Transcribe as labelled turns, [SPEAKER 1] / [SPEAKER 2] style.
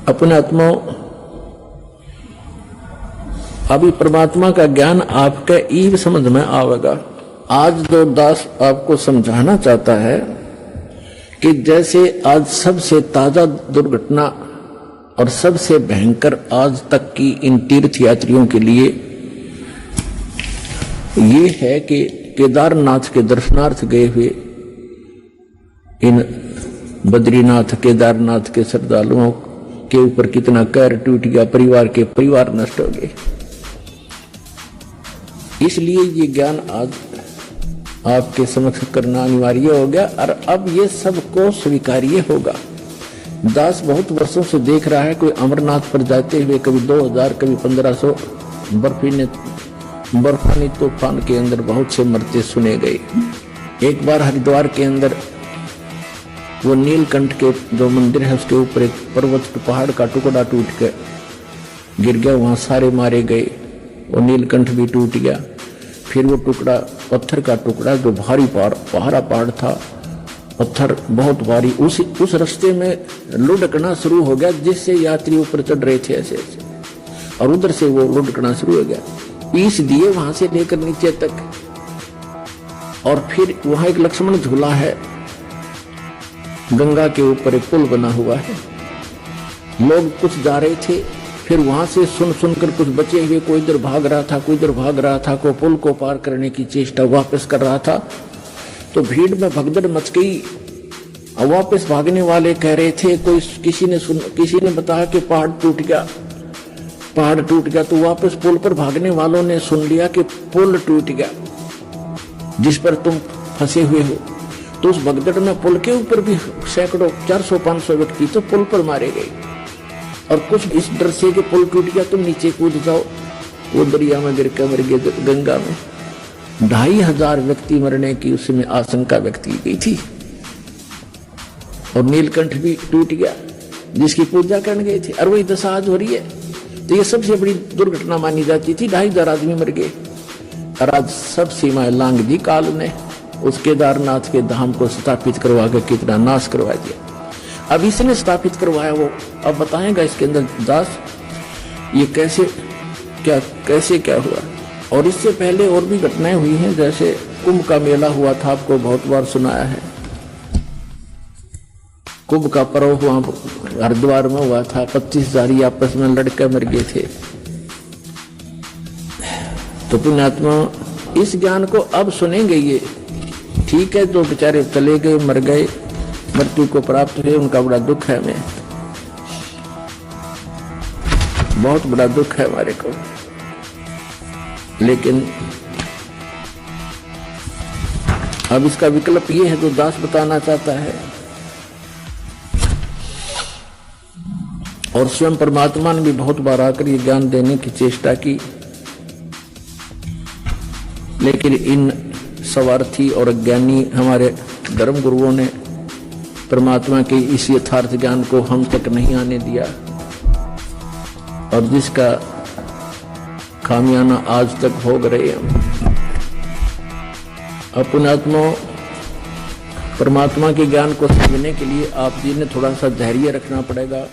[SPEAKER 1] अपने आत्मा अभी परमात्मा का ज्ञान आपके ईव समझ में आवेगा। आज दो दास आपको समझाना चाहता है कि जैसे आज सबसे ताजा दुर्घटना और सबसे भयंकर आज तक की इन तीर्थ यात्रियों के लिए ये है कि केदारनाथ के दर्शनार्थ गए हुए इन बद्रीनाथ केदारनाथ के श्रद्धालुओं के ऊपर कितना कहर टूट गया, परिवार नष्ट हो गए। इसलिए ये ज्ञान आज आपके समक्ष करना अनिवार्य हो गया और अब ये सबको स्वीकार्य होगा। दास बहुत वर्षों से देख रहा है, कोई अमरनाथ पर जाते हुए कभी 2000 कभी 1500 बर्फानी तूफान के अंदर बहुत से मरते सुने गए। एक बार हरिद्वार के अंदर वो नीलकंठ के जो मंदिर है उसके ऊपर एक पर्वत पहाड़ का टुकड़ा टूट के गिर गया, वहां सारे मारे गए, वो नीलकंठ भी टूट गया। फिर वो टुकड़ा पत्थर का टुकड़ा जो भारी पहाड़ था, पत्थर बहुत भारी, उस रास्ते में लुढ़कना शुरू हो गया, जिससे यात्री ऊपर चढ़ रहे थे ऐसे और उधर से वो लुढ़कना शुरू हो गया, पीस दिए वहां से लेकर नीचे तक। और फिर वहां एक लक्ष्मण झूला है, गंगा के ऊपर एक पुल बना हुआ है, लोग कुछ जा रहे थे, फिर वहां से सुनकर कुछ बचे हुए कोई इधर भाग रहा था, कोई इधर भाग रहा था, कोई पुल को पार करने की चेष्टा वापस कर रहा था। तो भीड़ में भगदड़ मच गई और वापस भागने वाले कह रहे थे, किसी ने बताया कि पहाड़ टूट गया। तो वापस पुल पर भागने वालों ने सुन लिया कि पुल टूट गया जिस पर तुम फंसे हुए हो। तो उस भगदड़ में पुल के ऊपर भी सैकड़ों 400-500 व्यक्ति तो पुल पर मारे गए और कुछ इस डर से कि पुल टूट गया तुम नीचे कूद जाओ, वो दरिया में गिर के मर गए। गंगा में 2500 व्यक्ति मरने की उसमें आशंका व्यक्त की गई थी और नीलकंठ भी टूट गया जिसकी पूजा करने गए थे, और वही दशा आज हो रही है। तो ये सबसे बड़ी दुर्घटना मानी जाती थी, 2500 आदमी मर गए और आज सब सीमाएं लांघ दी काल ने, उस केदारनाथ के धाम को स्थापित करवा के कितना नाश करवा दिया। अब इसने स्थापित करवाया, वो अब बताएगा इसके अंदर दास ये कैसे क्या हुआ। और इससे पहले और भी घटनाएं हुई हैं, जैसे कुंभ का मेला हुआ था, आपको बहुत बार सुनाया है। कुंभ का पर्व वहां हरिद्वार में हुआ था, 25,000 आपस में लड़के मर गए थे। तो पुण्यात्मा इस ज्ञान को अब सुनेंगे, ये ठीक है, जो बेचारे चले गए मर गए, मृत्यु को प्राप्त हुए, उनका बड़ा दुख है, हमें बहुत बड़ा दुख है हमारे को। लेकिन अब इसका विकल्प ये है जो दास बताना चाहता है, और स्वयं परमात्मा ने भी बहुत बार आकर ये ज्ञान देने की चेष्टा की, लेकिन इन स्वार्थी और अज्ञानी हमारे धर्म गुरुओं ने परमात्मा के इस यथार्थ ज्ञान को हम तक नहीं आने दिया, और जिसका खामियाना आज तक भोग रहे हम। पुण्यात्मा परमात्मा के ज्ञान को समझने के लिए आप जी ने थोड़ा सा धैर्य रखना पड़ेगा।